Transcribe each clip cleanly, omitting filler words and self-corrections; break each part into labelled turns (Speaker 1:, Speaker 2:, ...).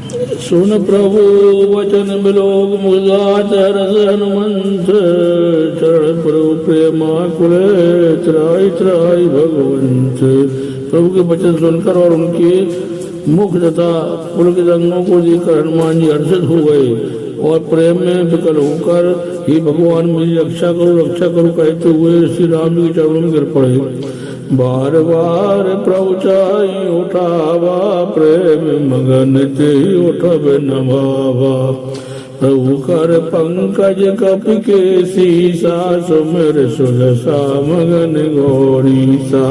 Speaker 1: सुन प्रभु वचन बिलोक मुगात रस हनुमंत चरण प्रभु प्रेमाकुल त्राई त्राई भगवंत। प्रभु के वचन सुनकर और उनके मुख तथा पुलकित अंगों को देखकर हनुमान जी हर्षित हो गए और प्रेम में विकल होकर हे भगवान मेरी रक्षा करो कहते हुए श्री राम जी के चरणों में गिर पड़े। बार बार प्रभु चाहि उठावा प्रेम मगन ते उठब नभावा। प्रभु कर पंकज कपि के सीसा सुमिर सुदशा मगन गौरीसा।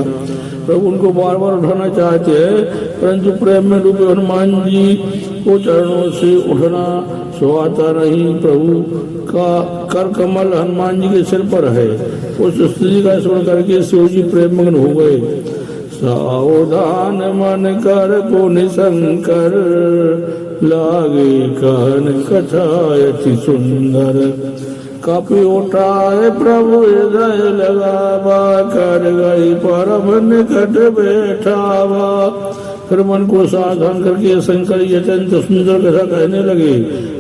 Speaker 1: प्रभु उनको बार बार उठाना चाहते हैं परंतु प्रेम में डूबे हनुमान जी को चरणों से उठना सुहाता नहीं। प्रभु का कर कमल हनुमान जी के सिर पर है। उस स्त्री का स्मरण करके शिव जी प्रेम मग्न हो गए। सावधान मन कर पुनि शंकर लागे कहन कथा अति सुंदर। कपि उठाए प्रभु हृदय लगावा कर गई परम निकट बैठावा। फिर मन को सावधान करके शंकर जी अत्यंत सुंदर कथा कहने लगे।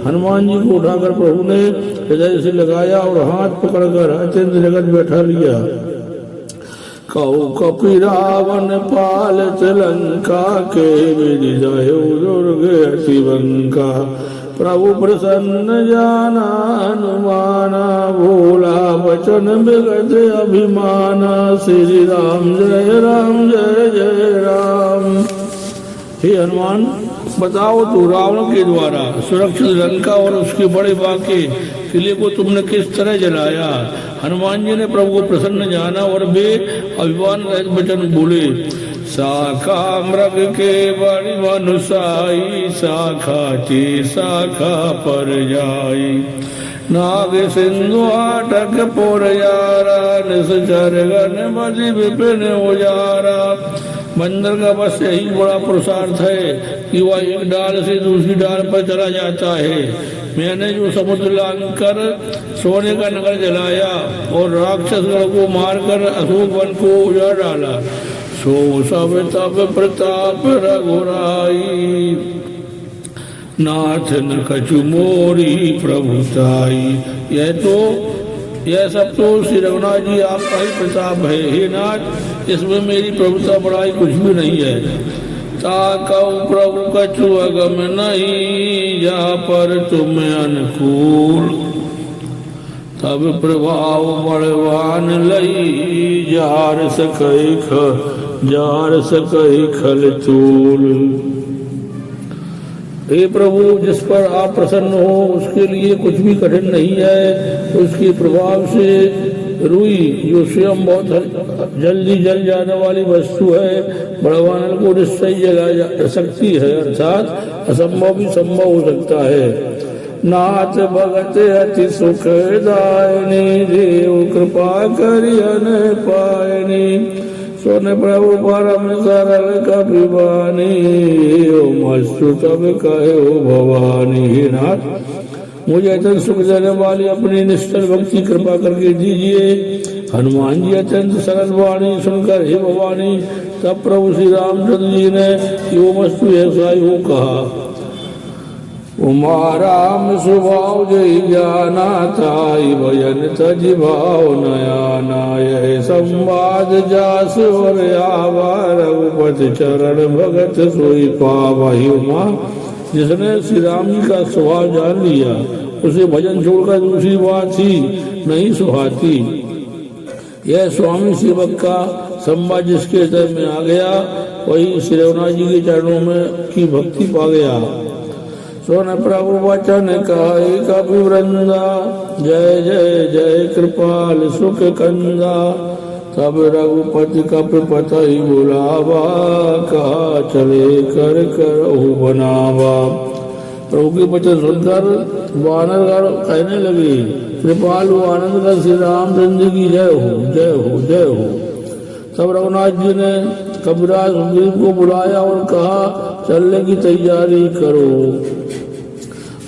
Speaker 1: हनुमान जी को उठाकर प्रभु ने हृदय से लगाया और हाथ पकड़कर अत्यंत निकट बैठा लिया। कौ कपि रावण पालत लंका के विजय दुर्ग अति बंका। प्रभु प्रसन्न जाना हनुमाना भोला वचन विगत अभिमाना। श्री राम जय जय राम। हे हनुमान बताओ तो रावण के द्वारा सुरक्षित लंका और उसके बड़े बाके किले को तुमने किस तरह जलाया। हनुमान जी ने प्रभु को प्रसन्न जाना और वे अभिमान रहित वचन बोले। शाखा मृग के बड़ी मनुसाई शाखा चे शाखा पर जाई। नाग सिंधु आटक पुरयारा निश्चर गण बजी विपिन उजारा। बंदर का बस यही बड़ा पुरुषार्थ है कि वह एक डाल से दूसरी डाल पर चला जाता है। मैंने जो समुद्र लांघकर सोने का नगर जलाया और राक्षसगण को मारकर अशोक वन को उजाड़ डाला सो सब तब प्रताप रघुराई। नाथ न कछु मोरी प्रभुताई। यह सब तो श्री रघुनाथ जी आपका ही प्रताप है। हे नाथ इसमें मेरी प्रभुता बड़ाई कुछ भी नहीं है। ताकौ प्रभु कछु अगम नहीं जा पर तुम अनुकूल। तब प्रभाव बड़वान लई जार सकई खल तूल। हे प्रभु जिस पर आप प्रसन्न हो उसके लिए कुछ भी कठिन नहीं है। उसके प्रभाव से रुई जो स्वयं बहुत जल्दी जल जाने वाली वस्तु है बड़वानल को निश्चय जला सकती है अर्थात असंभव भी संभव हो सकता है। नाथ भगत अति सुखदायिनी देव कृपा करियन पायनी। सोने प्रभु परम सरल कपिबानी मस्तु तब कहे भवानी। नाथ मुझे अत्यंत सुख देने वाली अपनी निश्चल भक्ति कृपा करके दीजिए। हनुमान जी अत्यंत सरल वाणी सुनकर हे भवानी तब प्रभु श्री रामचंद्र जी ने यो मस्तु ऐसा ही कहा। उमा राम स्वभाव जय जाना ताई भजन तज भाव नयाना। यह संवाद जास और आवा रघुपति चरण भगत सोई पावा। उमा जिसने श्री राम जी का स्वभाव जान लिया उसे भजन छोड़कर दूसरी बात ही नहीं सुहाती। यह स्वामी सेवक का संवाद जिसके हृदय में आ गया वही श्री रघुनाथ जी के चरणों में की भक्ति पा गया। सोन प्रभु वचन कहे कपि वृंदा जय जय जय कृपाल सुख कंदा। तब रघुपति कपि पतहि बुलावा कहा चले कर करहु बनावा। प्रभु के वचन सुनकर वानरगण कहने लगे कृपालु आनंद कर श्री रामचंद्र की जय हो जय हो जय हो। तब रघुनाथ जी ने कपिराज सुग्रीव को बुलाया और कहा चलने की तैयारी करो।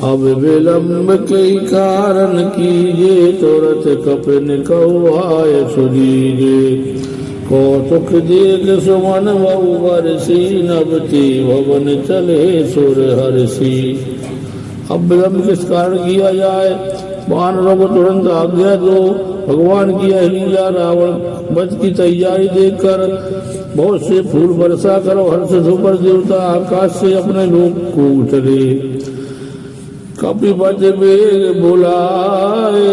Speaker 1: अब विलंब के कारण कीजिए तुरंत कपिन कौहाय सुनीजे। कौतुक देख सुमन बहु बरसी नभती भवन चले सुर हरसी। अब विलंब किस कारण किया जाए? वानरों को तुरंत आज्ञा दो। भगवान की यह लीला रावण वध की तैयारी देखकर बहुत से फूल बरसा करो हर्ष ध्रुपर देवता आकाश से अपने लोक को चले। कपिपत बेग बुलाए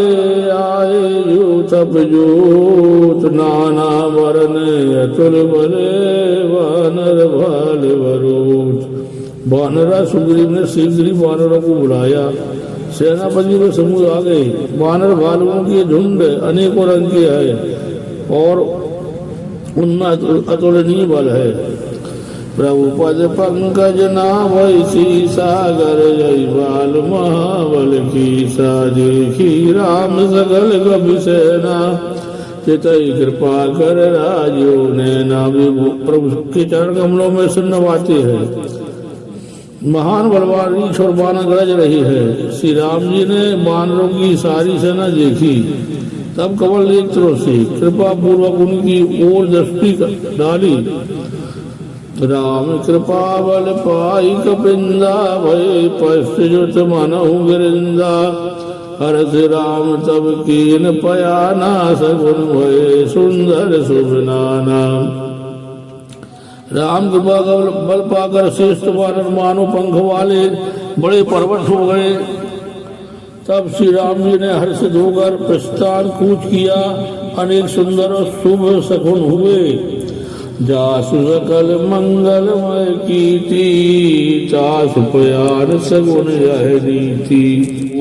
Speaker 1: आए जो तप जोत नाना वरन अतुल बले वानर भाल वरोच। वानरा सुग्रीव ने शीघ्र ही वानरों को बुलाया। सेनापति के समूह आ गए। वानर भालुओं की झुंड अनेकों रंग की है और उनमें अतुलनीय बल है। प्रभु पद पंकज नाभि सागर जय बाल महाबल की सा। देखी राम सकल कपि सेना चितई कृपा कर राजो नैना। प्रभु के चरण कमलों में सुनवाते हैं। महान बलवान रीछ और बाण गरज रही है। श्री राम जी ने वानरों की सारी सेना देखी, तब कमल नेत्रों से कृपा पूर्वक उनकी ओर दृष्टि डाली। राम कृपा बल पाई कपिंदा भय पश्च जुत मनहु गिरिंदा। हरस राम तब कीन पयाना सगुन भय सुंदर शुभ नाना। राम कृपा का बल पाकर श्रेष्ठ वानर मानो पंख वाले बड़े पर्वत हो गए। तब श्री राम जी ने हर्षित होकर प्रस्थान कूच किया। अनेक सुंदर और शुभ सगुन हुए। जासु सकल मंगलमय कीर्ति तासु पयान सगुन यह नीति।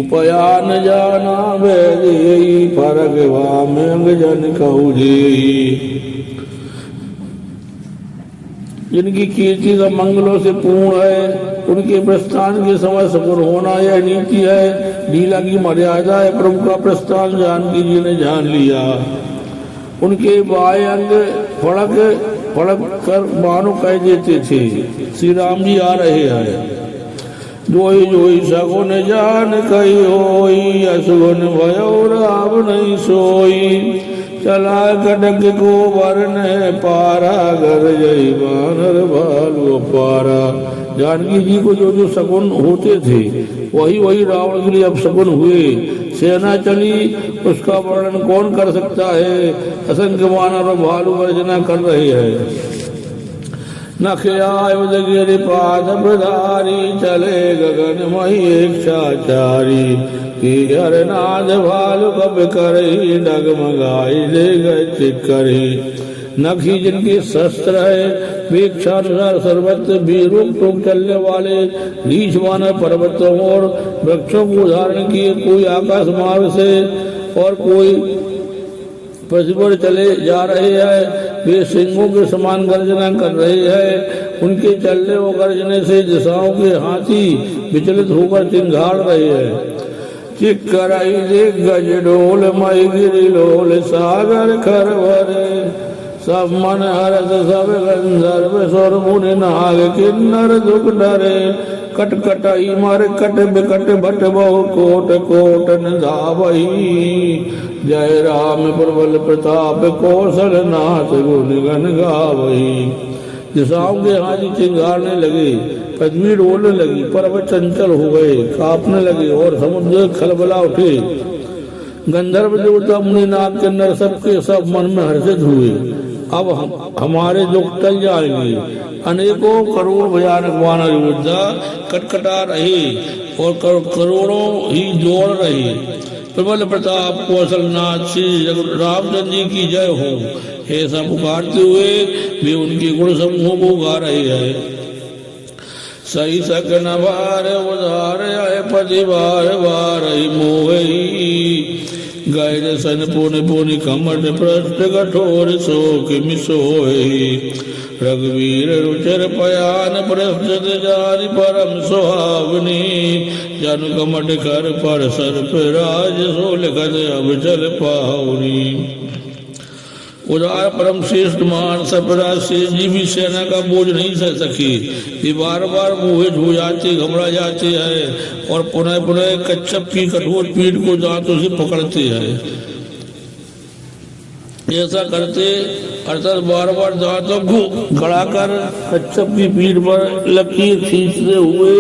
Speaker 1: उपयान जाना वैदेही फरक वाम अंग जन कहु जेई। जिनकी कीर्ति सब मंगलों से पूर्ण है, उनके प्रस्थान के समय सफल होना यह नीति है। लीला की मर्यादा है। प्रभु का प्रस्थान जानकी जी ने जान लिया। उनके बाएं अंग फड़क फड़क कर मानो कह देते थे श्री राम जी आ रहे हैं। जोई जोई सगुन जान कही होई असगुन भयो राम नहीं सोई। चला कटक को वरण पारा घर जय वानर भालु पारा। जानकी जी को जो जो सगुन होते थे वही वही रावण के लिए अब सगुन हुए। सेना चली, उसका वर्णन कौन कर सकता है। असंख्य वानर और भालू गर्जना कर रहे हैं। नखयायुधगिरि पाद प्रधारी चले गगन मही इच्छाचारी। की हरनाद भालु कब करही डगमगाई दे गए चिकरी। नखी जिनके शस्त्र है वे इच्छानुसार सर्वत्र भी रोक टोक चलने वाले रीछ वानर पर्वतों और वृक्षों को धारण किए। कोई आकाश मार्ग से और कोई पृथ्वी पर चले जा रहे हैं। वे सिंहों के समान गर्जना कर रहे हैं। उनके चलने और गर्जने से दिशाओं के हाथी विचलित होकर चिंगाड़ रहे हैं। चिक्कराई दे गज डोल मई गिरी लोल सागर खरवरे। सब मन हरस सब गंधर्व स्वर मुनि नाग किन्नर दुख डरे। कटकटाई मर कट बिकट भट बहु कोट कोटन धावही। जय राम प्रबल प्रताप कौशल नाथ गुण गण गावही। दिशाओं के हाथी चिंगारने लगे, पृथ्वी डोलने लगी, पर्वत चंचल हो गए, कांपने लगे और समुद्र खलबला उठे। गंधर्व देवता मुनि नाग किन्नर सबके सब मन में हर्षित हुए। अब हमारे दुख टल जाएंगे। अनेकों करोड़ भयानक वानर योद्धा कटकटा रहे और करोड़ों ही दौड़ रहे। प्रबल प्रताप कौशलनाथ श्री रामचंद्र जी की जय हो ऐसा पुकारते हुए वे उनके गुण समूहों को गा रहे हैं। सही सकन बार उदार आय पति बार बार मोही। गैर सन पुन पुनि कमट पृष्ठ कठोर शोक मिसोहि। रघुवीर रुचर पयान प्रस्तुत जारि परम सुहावनी। जन कमट कर पर सर्प राज सो लिखत अब चल पाहुनी। उदार परम श्रेष्ठ मान सर्पराज शेष जी भी सेना का बोझ नहीं सह सके। ये बार बार मोहित हो जाते, घबरा जाते हैं और पुनः पुनः कच्छप की कठोर पीठ को दांतों से पकड़ते हैं। ऐसा करते अर्थात बार बार दांतों को गड़ाकर कच्छप की पीठ पर लकीर खींचते हुए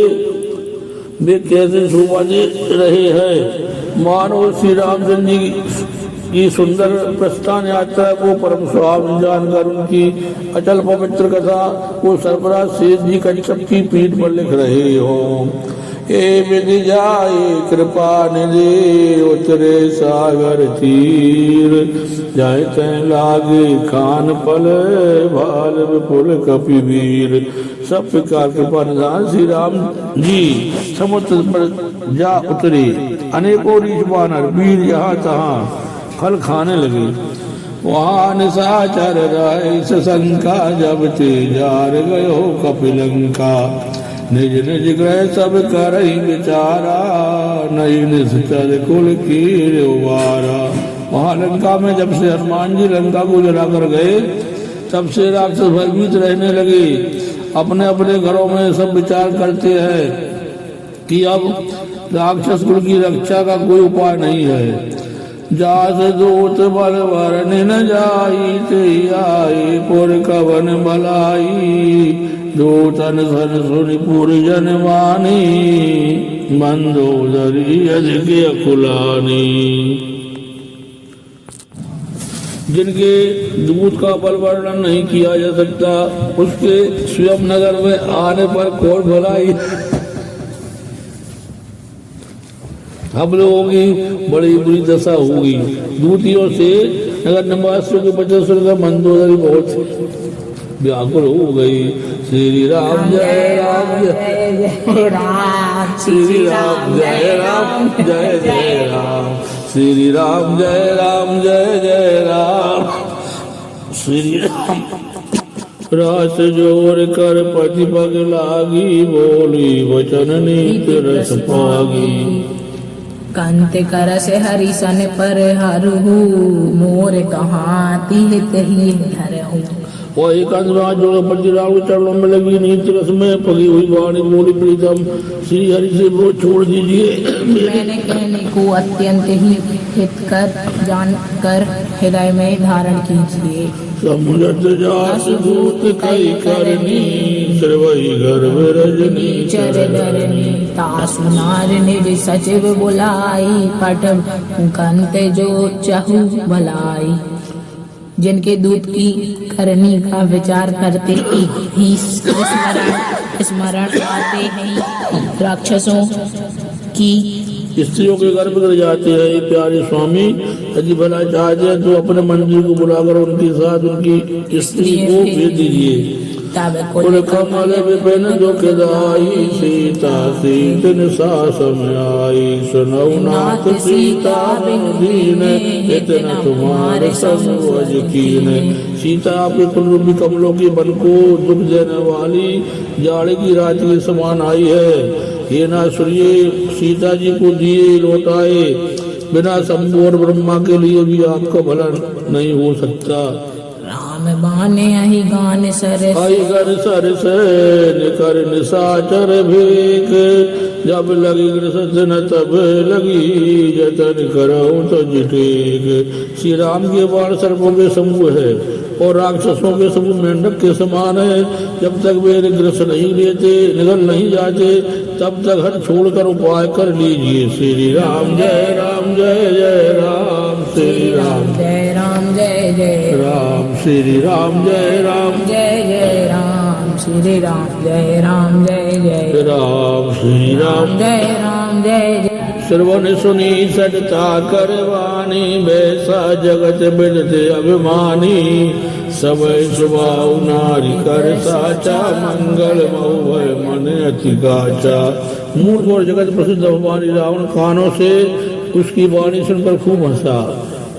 Speaker 1: वे कैसे शोभा दे रहे हैं। मानो श्री रामचंद्र जी की सुंदर प्रस्थान यात्रा को परम सुहावनी जानकर उनकी अचल पवित्र कथा वो सरफराज सेठ जी कच्छप की पीठ पर लिख रहे हो। ए विधि जाए कृपा निधि उतरे सागर तीर जाए तैं लागे खान पल भाल विपुल कपिवीर। सब प्रकार कृपा निधान श्री राम जी समुद्र पर जा उतरे। अनेकों रीछ बानर वीर यहाँ तहाँ फल खाने लगे। वहाँ निशाचर राय शंका जब ते जार गयो कपिलंका। निज निज ग्रह सब करई विचारा नई निश्चर कुल की वारा। वहाँ लंका में जब से हनुमान जी लंका को जला कर गए तब से राक्षस भयभीत रहने लगे। अपने अपने घरों में सब विचार करते हैं कि अब राक्षस कुल की रक्षा का कोई उपाय नहीं है। जास दूत बल वरन न जाई ते आई पुर कवन भलाई। दूतन सन सुनि पुर जन वानी मंदोदरी यज्ञ कुलानी। जिनके दूत का बल वर्णन नहीं किया जा सकता उसके स्वयं नगर में आने पर कौन भलाई। हम लोगों की बड़ी बुरी दशा होगी। दूतियों से नगर निवासियों के बच्चे सुनकर मंदोदरी बहुत व्याकुल हो गई। श्री राम जय राम जय राम श्री राम जय राम जय जय राम श्री राम जय राम जय जय राम श्री राम। रास जोर कर पति पग लागी बोली वचन नीत रस पागी।
Speaker 2: कंत करस हरिसन पर हरहु मोर कहाँ तिहित ही धरहु।
Speaker 1: वो एक अंधराज जो पति राम के चरणों में लगी नीति रस में पगी हुई वाणी बोली प्रीतम श्री हरि से वो छोड़ दीजिए।
Speaker 2: मैंने कहने को अत्यंत ही हितकर जानकर हृदय में धारण कीजिए।
Speaker 1: समुद्र जास दूत कई करनी श्रवई गर्भ रजनी
Speaker 2: चर धरनी। तासु नार निज सचिव बुलाई पटब कंत जो चहु भलाई। जिनके दूत की करनी का विचार करते ही स्मरण आते हैं राक्षसों की
Speaker 1: स्त्रियों के गर्भ कर जाते हैं। प्यारे स्वामी यदि भला चाहते हैं तो अपने मंदिर को बुलाकर उनके साथ उनकी स्त्री को भेज दीजिए। कुल कमल विपिन दुखदाई सीता सीतन सासम आई। सुनौ नाथ सीता बिनु दीन इतना तुम्हारे संग कीन। सीता आपके कुलरूपी कमलों के बल को दुख देने वाली जाड़े की रात के समान आई है। ये ना सूर्य सीता जी को दिए लौटाए बिना शंभु और ब्रह्मा के लिए भी आपका भला नहीं हो सकता।
Speaker 2: राम बाने अहि गान सरस
Speaker 1: आई कर सरस निकर निशाचर भेक। जब लगी कृष्ण तब लगी जतन करो तो जिटेक। श्री राम के बाण सर्पों के समूह है और राक्षसों के समूह मेंढक के समान है। जब तक वे ग्रस नहीं लेते निगल नहीं जाते तब तक हर छोड़कर उपाय कर लीजिए। श्री राम जय राम जय जय राम श्री राम
Speaker 2: जय राम जय जय
Speaker 1: राम श्री राम जय राम
Speaker 2: जय जय राम श्री राम जय राम जय जय
Speaker 1: राम श्री राम
Speaker 2: जय राम जय जय।
Speaker 1: श्रवण सुनी सटता करवानी वैसा जगत बिदते अभिमानी। समय सुभाव नारी कर साचा मंगल महुय मन अति गाचा। मूर्ख और जगत प्रसिद्ध अभिमानी रावण कानों से उसकी वाणी सुनकर खूब हंसा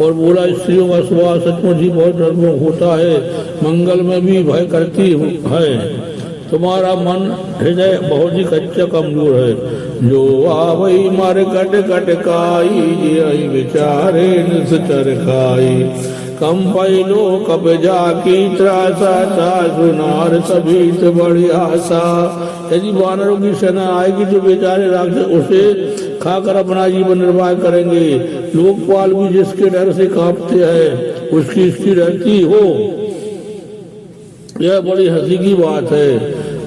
Speaker 1: और बोला स्त्रियों का स्वभाव सचमुच ही बहुत डरपोक होता है। मंगल में भी भय करती है। तुम्हारा मन हृदय बहुत ही कच्चा कमजोर है। जो आवई मर कट कट काई विचारे निश्चर खाई। कम पैलो कब जाकी त्रासा था सुनार सभी बड़ी आशा। यदि वानरों की सेना आएगी तो बेचारे राक्षस उसे खाकर अपना जीवन निर्वाह करेंगे। लोकपाल भी जिसके डर से कांपते हैं उसकी स्त्री रहती हो। यह बड़ी हंसी की बात है।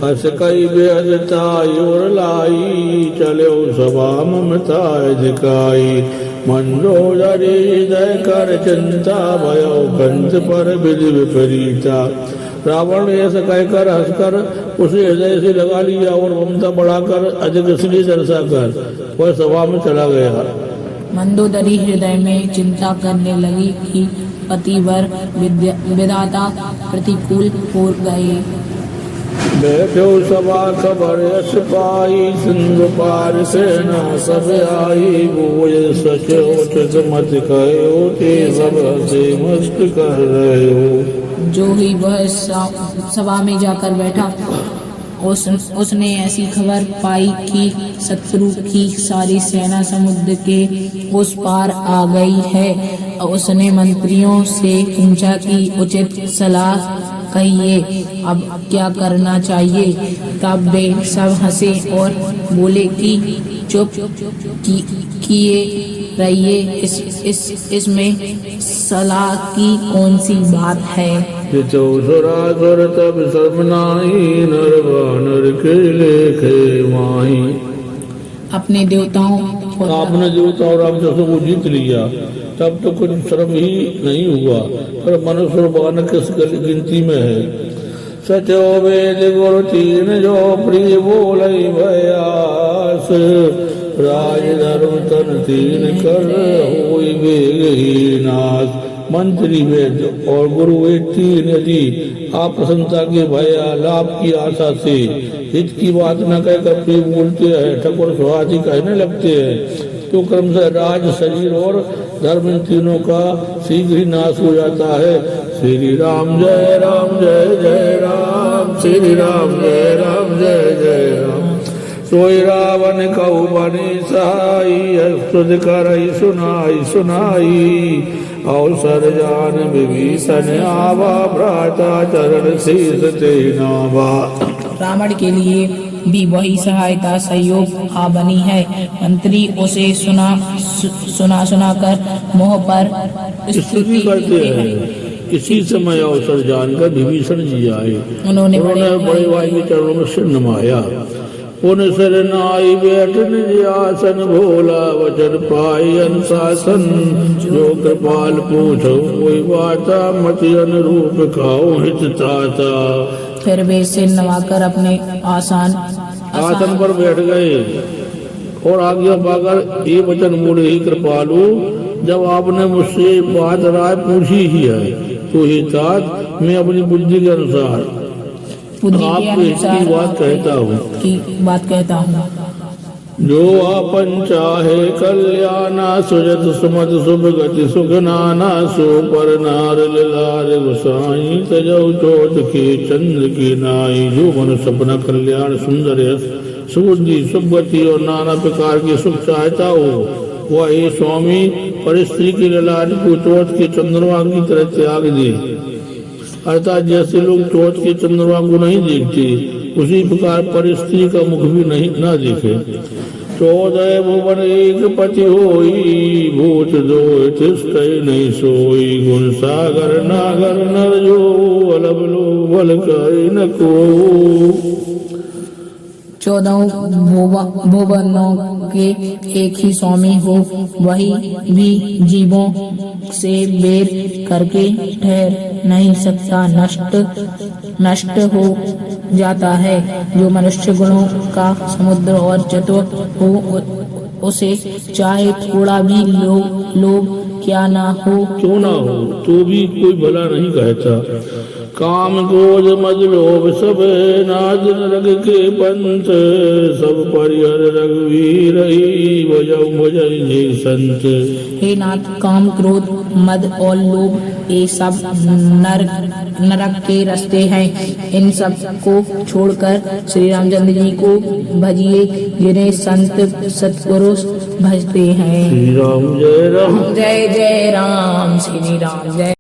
Speaker 1: हस कई बेहदताई और लाई, चलो सभा ममता दिखाई। मंदोदरी हृदय कर चिंता, भयो कंत पर विधि विपरीता। रावण ने ऐसा कहकर हंसकर उसे हृदय से लगा लिया और ममता बढ़ाकर अधिक श्री दर्शा कर वह सभा में चला गया।
Speaker 2: मंदोदरी हृदय में चिंता करने लगी कि पतिवर विधाता प्रतिकूल हो गए।
Speaker 1: बैठो सभा खबर यश पाई, सिंधु पार सेना सब आई। बोझ सच उचित मत कहो, ते सब हंसे मस्त कर रहे हो।
Speaker 2: जो ही वह सभा में जाकर बैठा, उसने ऐसी खबर पाई कि शत्रु की सारी सेना समुद्र के उस पार आ गई है। उसने मंत्रियों से पूछा कि उचित सलाह कहिए, अब क्या करना चाहिए। तब वे सब हंसे और बोले कि चुप किए रहिए, इसमें सलाह की कौन सी बात है।
Speaker 1: सुरासुर तब सर्वनाही, नर वानर के लेखे माही।
Speaker 2: अपने देवताओं
Speaker 1: आपने देवताओं और राक्षसों को जीत लिया, तब तो कुछ श्रम ही नहीं हुआ, पर मनुष्य और वानर किस गिनती में है। सचो वेद गुरु तीन, जो प्रिय बोलई भयास। राज धर्म तन तीन, कर होई वेग ही नाश। मंत्री वेद और गुरु वेद तीन, यदि आप प्रसन्नता के भया लाभ की आशा से हित की बात न कहकर प्रिय बोलते हैं, ठकुर सुहासी कहने लगते हैं, तो क्रमशः राज, शरीर और धर्म इन तीनों का शीघ्र ही नाश हो जाता है। श्री राम जय राम जय जय राम, श्री राम जय राम जय जय राम। सोई रावण कहु बनि सहाई, स्तुति करई सुनाई सुनाई। अवसर जान विभीषण आवा, भ्राता चरण शीस ते नावा।
Speaker 2: रावण के लिए भी वही सहायता सहयोग आ बनी है। मंत्री उसे सुना कर मोह पर स्तुति
Speaker 1: करते हैं। इसी समय अवसर जानकर विभीषण जी आए।
Speaker 2: उन्होंने
Speaker 1: बड़े भाई के चरणों में सिर नमाया। पुन सिर नाई बैठन आसन, भोला वचन पाई अनुशासन। जो कृपाल पूछो कोई बाता, मति अनुरूप खाओ हित ताता।
Speaker 2: फिर वे सिर नवाकर अपने आसन
Speaker 1: पर बैठ गए और आज्ञा पाकर ये वचन बोले, ही कृपालु, जब आपने मुझसे बात राय पूछी ही है, तो ही तात मैं अपनी बुद्धि के अनुसार आपकी बात कहता हूँ। जो आपन चाहे कल्याणा, सुजत सुमत शुभ गति सुख नाना। सो पर नार लार गोसाई, तजौ चोट के चंद्र की नाई। जो मनुष्य अपना कल्याण, सुंदर यश, सुबुद्धि, सुभगति और नाना प्रकार की सुख चाहता हो, वह हे स्वामी परिस्त्री की ललाट को चोट के चंद्रमा की तरह त्याग दे। अर्थात जैसे लोग चोट के चंद्रमा को नहीं देखते, उसी प्रकार परिस्त्री का मुख भी नहीं न देखे। 14 भुवन एक पति होई, भूत दो तिष्ठै नहीं सोई। गुण सागर नागर नर जो, अलग लो बल कहि न को।
Speaker 2: 14 भुवनों के एक ही स्वामी हो, वही भी जीवों से बेर करके ठहर नहीं सकता, नष्ट हो जाता है। जो मनुष्य गुणों का समुद्र और चतुर हो, उसे चाहे थोड़ा भी लोभ क्या ना हो,
Speaker 1: क्यों ना हो, तो भी कोई भला नहीं कहता। काम क्रोध मद लोभ सब नाद रग के पंथ। सब परिहर रघुवीर भजई संत।
Speaker 2: हे नाथ, काम क्रोध मद और लोभ ये सब नरक के रास्ते हैं। इन सब को छोड़कर श्री रामचंद्र जी को भजिए, जिन्हें संत सत्पुरुष भजते हैं।
Speaker 1: श्री राम जय राम
Speaker 2: जय जय राम, श्री राम जय।